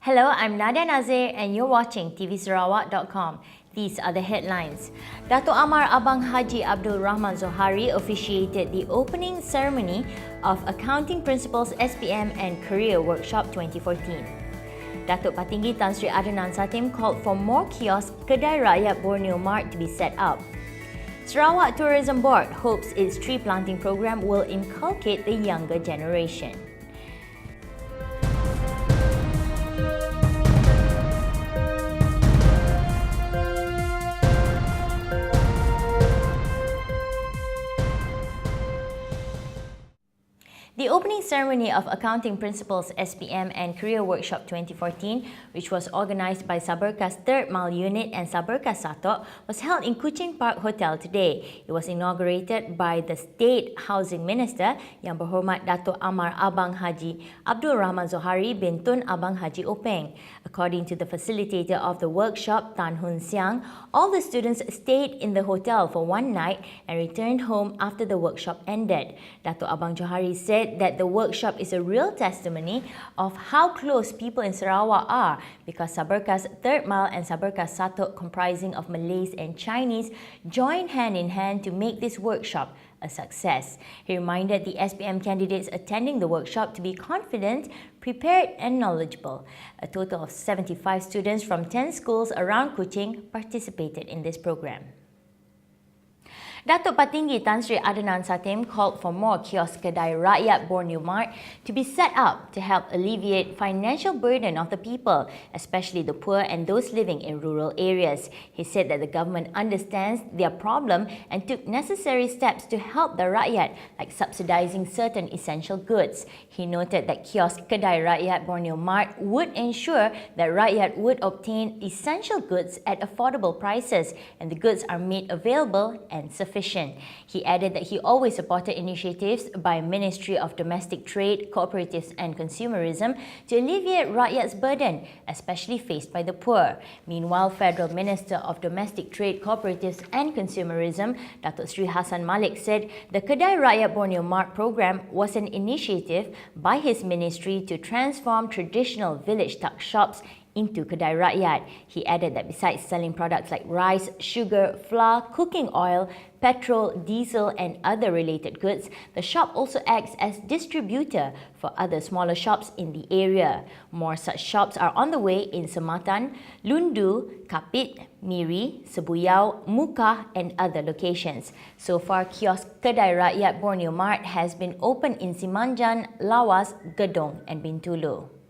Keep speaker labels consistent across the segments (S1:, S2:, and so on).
S1: Hello, I'm Nadia Nazir and you're watching tvsarawak.com. These are the headlines. Dato' Amar Abang Haji Abdul Rahman Zohari officiated the opening ceremony of Accounting Principles SPM and Career Workshop 2014. Datuk Patinggi Tan Sri Adnan Satim called for more kiosks Kedai Rakyat Borneo Mart to be set up. Sarawak Tourism Board hopes its tree planting program will inculcate the younger generation. The opening ceremony of Accounting Principles SPM and Career Workshop 2014, which was organised by Saberca's 3rd Mile Unit and Saberca Satok, was held in Kuching Park Hotel today. It was inaugurated by the State Housing Minister, Yang Berhormat Dato' Amar Abang Haji Abdul Rahman Zohari bin Tun Abang Haji Openg. According to the facilitator of the workshop, Tan Hun Siang, all the students stayed in the hotel for one night and returned home after the workshop ended. Dato' Abang Zohari said that the workshop is a real testimony of how close people in Sarawak are because Saberca's 3rd Mile and Saberca Satok, comprising of Malays and Chinese, joined hand in hand to make this workshop a success. He reminded the SPM candidates attending the workshop to be confident, prepared and knowledgeable. A total of 75 students from 10 schools around Kuching participated in this program. Datuk Patinggi Tan Sri Adnan Satim called for more kiosks Kedai Rakyat Borneo Mart to be set up to help alleviate financial burden of the people, especially the poor and those living in rural areas. He said that the government understands their problem and took necessary steps to help the rakyat, like subsidizing certain essential goods. He noted that kiosk Kedai Rakyat Borneo Mart would ensure that rakyat would obtain essential goods at affordable prices and the goods are made available and sufficient. He added that he always supported initiatives by Ministry of Domestic Trade, Cooperatives and Consumerism to alleviate rakyat's burden, especially faced by the poor. Meanwhile, Federal Minister of Domestic Trade, Cooperatives and Consumerism, Datuk Sri Hassan Malik, said the Kedai Rakyat Borneo Mart program was an initiative by his ministry to transform traditional village tuck shops into Kedai Rakyat. He added that besides selling products like rice, sugar, flour, cooking oil, petrol, diesel and other related goods, the shop also acts as distributor for other smaller shops in the area. More such shops are on the way in Sematan, Lundu, Kapit, Miri, Sebuyau, Mukah and other locations. So far, kiosk Kedai Rakyat Borneo Mart has been opened in Simanjan, Lawas, Gedong and Bintulu.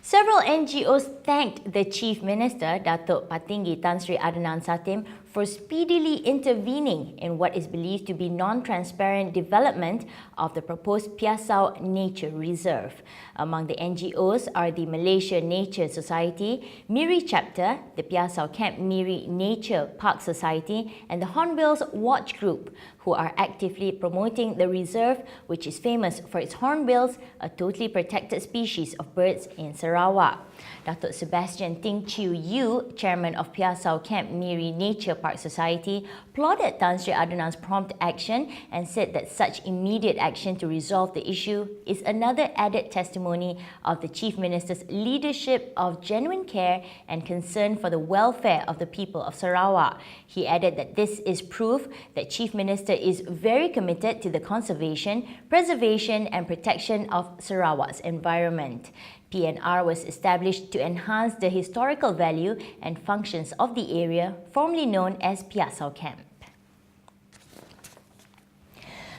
S1: Several NGOs thanked the Chief Minister, Datuk Patinggi Tan Sri Adnan Satim, for speedily intervening in what is believed to be non-transparent development of the proposed Piasau Nature Reserve. Among the NGOs are the Malaysia Nature Society, Miri Chapter, the Piasau Camp Miri Nature Park Society and the Hornbills Watch Group, who are actively promoting the reserve, which is famous for its hornbills, a totally protected species of birds in Sarawak. Datuk Sebastian Ting Chiu Yu, chairman of Piasau Camp Miri Nature Park Society, applauded Tan Sri Adnan's prompt action and said that such immediate action to resolve the issue is another added testimony of the Chief Minister's leadership of genuine care and concern for the welfare of the people of Sarawak. He added that this is proof that Chief Minister is very committed to the conservation, preservation and protection of Sarawak's environment. PNR was established to enhance the historical value and functions of the area, formerly known as Piasau Camp.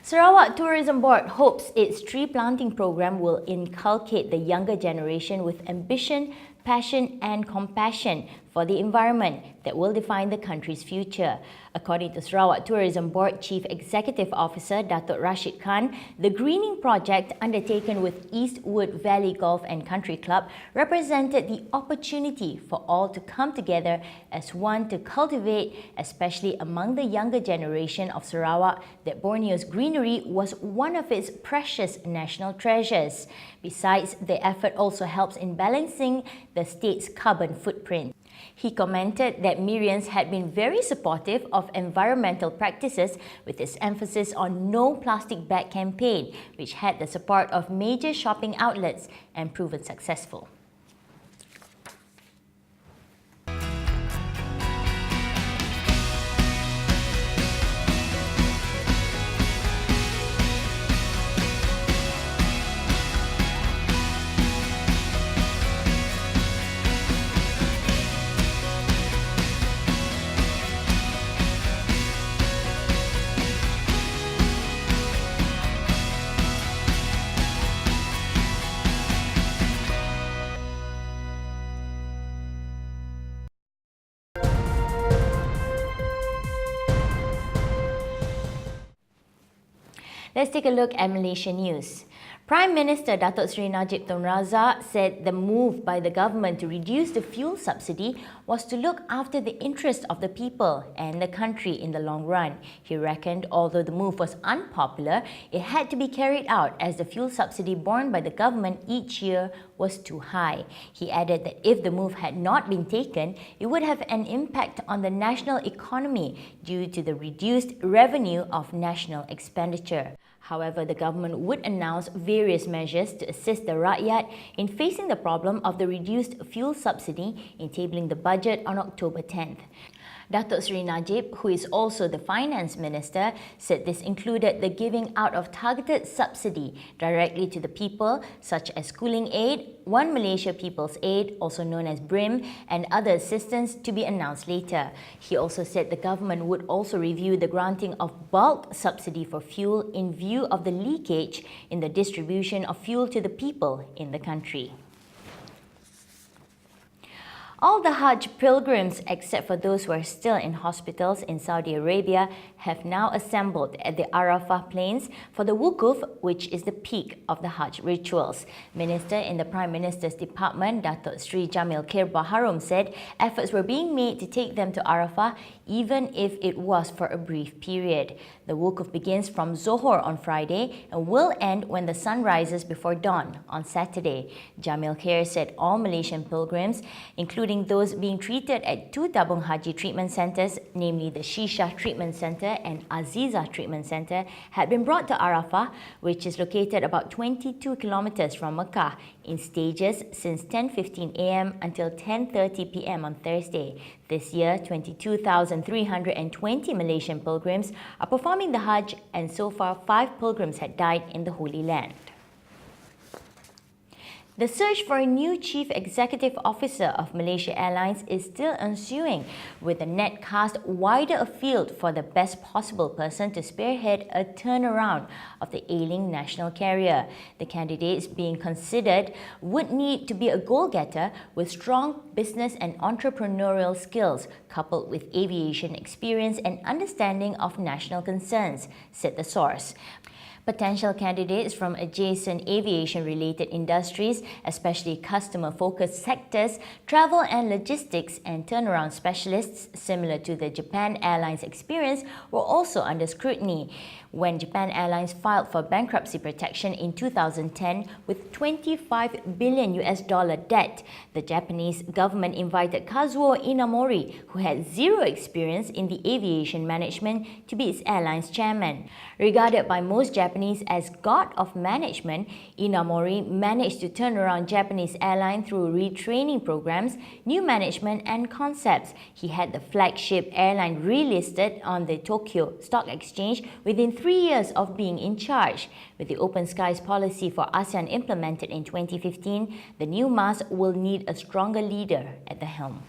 S1: Sarawak Tourism Board hopes its tree planting program will inculcate the younger generation with ambition, passion and compassion for the environment that will define the country's future. According to Sarawak Tourism Board Chief Executive Officer Datuk Rashid Khan, the greening project undertaken with Eastwood Valley Golf and Country Club represented the opportunity for all to come together as one to cultivate, especially among the younger generation of Sarawak, that Borneo's greenery was one of its precious national treasures. Besides, the effort also helps in balancing the state's carbon footprint. He commented that Miriams had been very supportive of environmental practices with its emphasis on No Plastic Bag campaign, which had the support of major shopping outlets and proven successful. Let's take a look at Malaysian news. Prime Minister Datuk Seri Najib Tun Razak said the move by the government to reduce the fuel subsidy was to look after the interest of the people and the country in the long run. He reckoned although the move was unpopular, it had to be carried out as the fuel subsidy borne by the government each year was too high. He added that if the move had not been taken, it would have an impact on the national economy due to the reduced revenue of national expenditure. However, the government would announce various measures to assist the rakyat in facing the problem of the reduced fuel subsidy in tabling the budget on October 10th. Datuk Seri Najib, who is also the Finance Minister, said this included the giving out of targeted subsidy directly to the people, such as schooling aid, One Malaysia People's Aid, also known as BRIM, and other assistance to be announced later. He also said the government would also review the granting of bulk subsidy for fuel in view of the leakage in the distribution of fuel to the people in the country. All the Hajj pilgrims, except for those who are still in hospitals in Saudi Arabia, have now assembled at the Arafah Plains for the Wukuf, which is the peak of the Hajj rituals. Minister in the Prime Minister's Department, Datuk Seri Jamil Khair Baharom, said efforts were being made to take them to Arafah, even if it was for a brief period. The Wukuf begins from Zohor on Friday and will end when the sun rises before dawn on Saturday. Jamil Khair said all Malaysian pilgrims, including those being treated at two Tabung Haji treatment centres, namely the Shisha Treatment Centre and Aziza Treatment Centre, had been brought to Arafah, which is located about 22 kilometres from Mecca, in stages since 10:15 a.m. until 10:30 p.m. on Thursday. This year, 22,320 Malaysian pilgrims are performing the Hajj, and so far 5 pilgrims had died in the Holy Land. The search for a new Chief Executive Officer of Malaysia Airlines is still ensuing, with the net cast wider afield for the best possible person to spearhead a turnaround of the ailing national carrier. The candidates being considered would need to be a goal-getter with strong business and entrepreneurial skills, coupled with aviation experience and understanding of national concerns, said the source. Potential candidates from adjacent aviation-related industries, especially customer-focused sectors, travel and logistics, and turnaround specialists similar to the Japan Airlines experience, were also under scrutiny. When Japan Airlines filed for bankruptcy protection in 2010 with $25 billion debt, the Japanese government invited Kazuo Inamori, who had zero experience in the aviation management, to be its airline's chairman. Regarded by most Japanese as god of management, Inamori managed to turn around Japanese airline through retraining programs, new management and concepts. He had the flagship airline relisted on the Tokyo Stock Exchange within 3 years of being in charge. With the Open Skies policy for ASEAN implemented in 2015, the new MAS will need a stronger leader at the helm.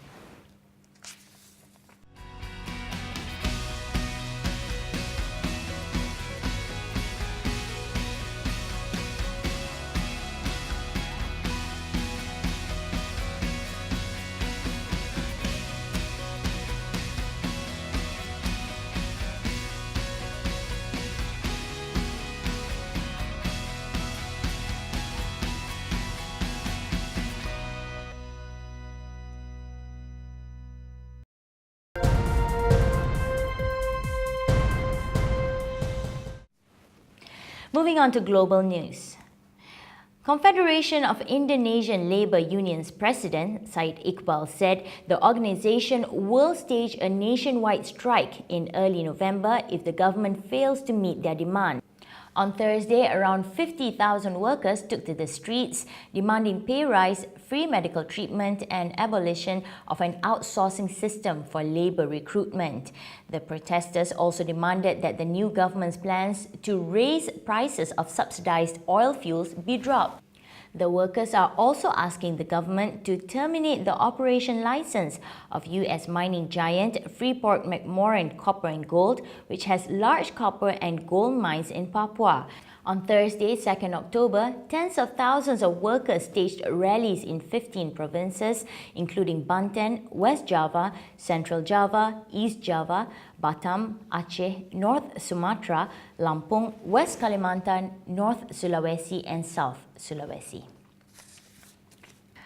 S1: Moving on to global news. Confederation of Indonesian Labour Unions President Said Iqbal said the organisation will stage a nationwide strike in early November if the government fails to meet their demand. On Thursday, around 50,000 workers took to the streets, demanding pay rise, free medical treatment and abolition of an outsourcing system for labour recruitment. The protesters also demanded that the new government's plans to raise prices of subsidised oil fuels be dropped. The workers are also asking the government to terminate the operation license of US mining giant Freeport-McMoRan Copper and Gold, which has large copper and gold mines in Papua. On Thursday, 2nd October, tens of thousands of workers staged rallies in 15 provinces, including Banten, West Java, Central Java, East Java, Batam, Aceh, North Sumatra, Lampung, West Kalimantan, North Sulawesi and South Sulawesi.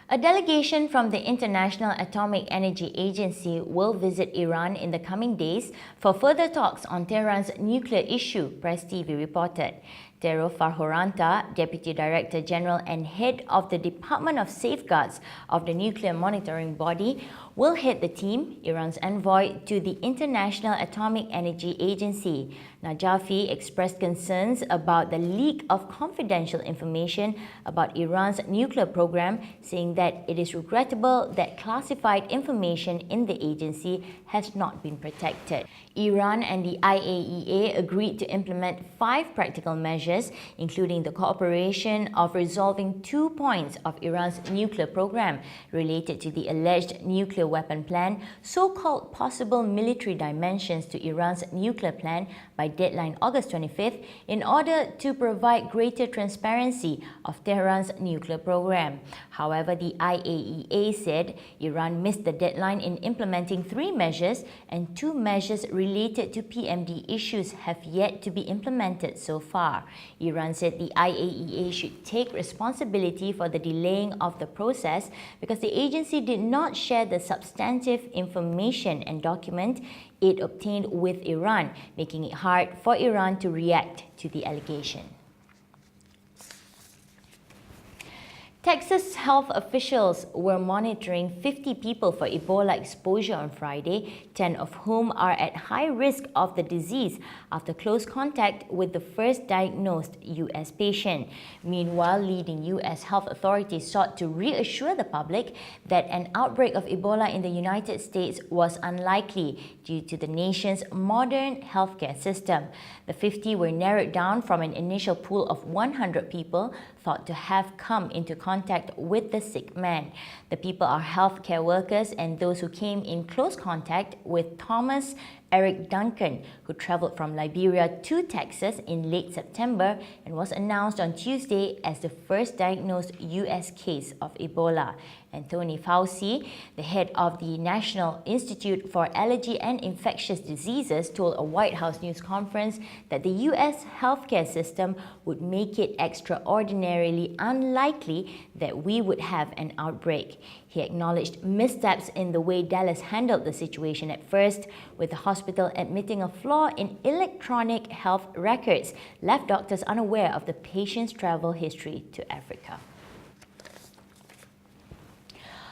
S1: A delegation from the International Atomic Energy Agency will visit Iran in the coming days for further talks on Tehran's nuclear issue, Press TV reported. Tero Farhoranta, Deputy Director General and Head of the Department of Safeguards of the Nuclear Monitoring Body, will head the team, Iran's envoy to the International Atomic Energy Agency. Najafi expressed concerns about the leak of confidential information about Iran's nuclear program, saying that it is regrettable that classified information in the agency has not been protected. Iran and the IAEA agreed to implement 5 practical measures, including the cooperation of resolving 2 points of Iran's nuclear program related to the alleged nuclear weapon plan, so-called possible military dimensions to Iran's nuclear plan by deadline August 25th, in order to provide greater transparency of Tehran's nuclear program. However, the IAEA said Iran missed the deadline in implementing 3 measures, and 2 measures related to PMD issues have yet to be implemented so far. Iran said the IAEA should take responsibility for the delaying of the process because the agency did not share the substantive information and document it obtained with Iran, making it hard for Iran to react to the allegation. Texas health officials were monitoring 50 people for Ebola exposure on Friday, 10 of whom are at high risk of the disease after close contact with the first diagnosed U.S. patient. Meanwhile, leading U.S. health authorities sought to reassure the public that an outbreak of Ebola in the United States was unlikely due to the nation's modern healthcare system. The 50 were narrowed down from an initial pool of 100 people thought to have come into contact with the sick man. The people are healthcare workers and those who came in close contact with Thomas Eric Duncan, who traveled from Liberia to Texas in late September and was announced on Tuesday as the first diagnosed U.S. case of Ebola. Anthony Fauci, the head of the National Institute for Allergy and Infectious Diseases, told a White House news conference that the U.S. healthcare system would make it extraordinarily unlikely that we would have an outbreak. He acknowledged missteps in the way Dallas handled the situation at first, with the hospital admitting a flaw in electronic health records left doctors unaware of the patient's travel history to Africa.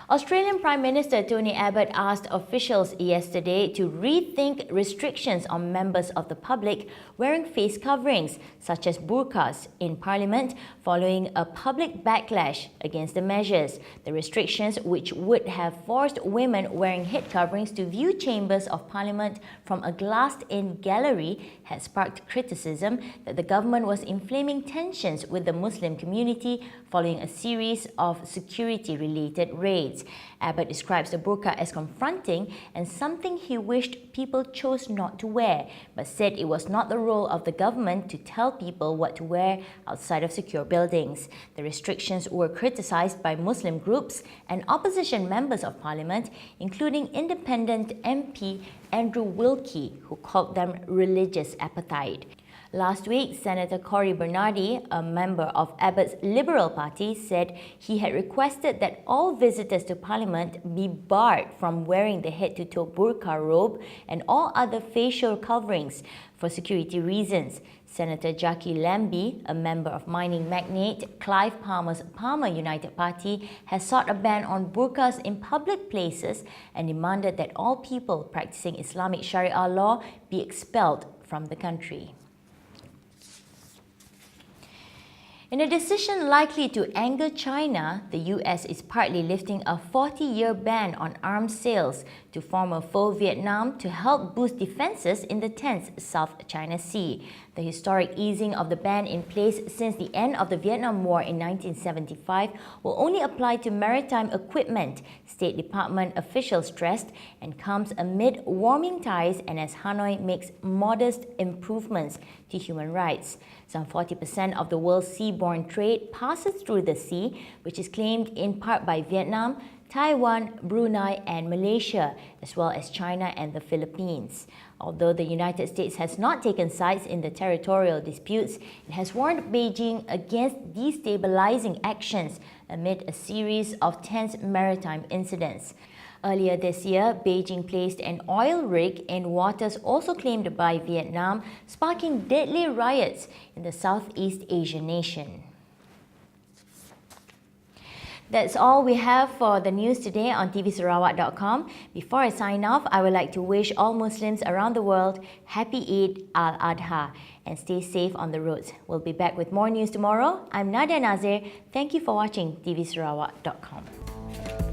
S1: Australian Prime Minister Tony Abbott asked officials yesterday to rethink restrictions on members of the public wearing face coverings, such as burqas, in Parliament following a public backlash against the measures. The restrictions, which would have forced women wearing head coverings to view chambers of Parliament from a glassed-in gallery, had sparked criticism that the government was inflaming tensions with the Muslim community following a series of security-related raids. Abbott describes the burqa as confronting and something he wished people chose not to wear, but said it was not the role of the government to tell people what to wear outside of secure buildings. The restrictions were criticized by Muslim groups and opposition members of Parliament, including independent MP Andrew Wilkie, who called them religious appetite. Last week, Senator Cory Bernardi, a member of Abbott's Liberal Party, said he had requested that all visitors to Parliament be barred from wearing the head-to-toe burqa robe and all other facial coverings for security reasons. Senator Jackie Lambie, a member of mining magnate Clive Palmer's Palmer United Party, has sought a ban on burqas in public places and demanded that all people practicing Islamic Sharia law be expelled from the country. In a decision likely to anger China, the US is partly lifting a 40-year ban on arms sales to former foe Vietnam to help boost defenses in the tense South China Sea. The historic easing of the ban in place since the end of the Vietnam War in 1975 will only apply to maritime equipment, State Department officials stressed, and comes amid warming ties and as Hanoi makes modest improvements to human rights. Some 40% of the world's seaborne trade passes through the sea, which is claimed in part by Vietnam, Taiwan, Brunei and Malaysia, as well as China and the Philippines. Although the United States has not taken sides in the territorial disputes, it has warned Beijing against destabilizing actions amid a series of tense maritime incidents. Earlier this year, Beijing placed an oil rig in waters also claimed by Vietnam, sparking deadly riots in the Southeast Asian nation. That's all we have for the news today on tvsarawak.com. Before I sign off, I would like to wish all Muslims around the world Happy Eid al-Adha and stay safe on the roads. We'll be back with more news tomorrow. I'm Nadia Nazir. Thank you for watching tvsarawak.com.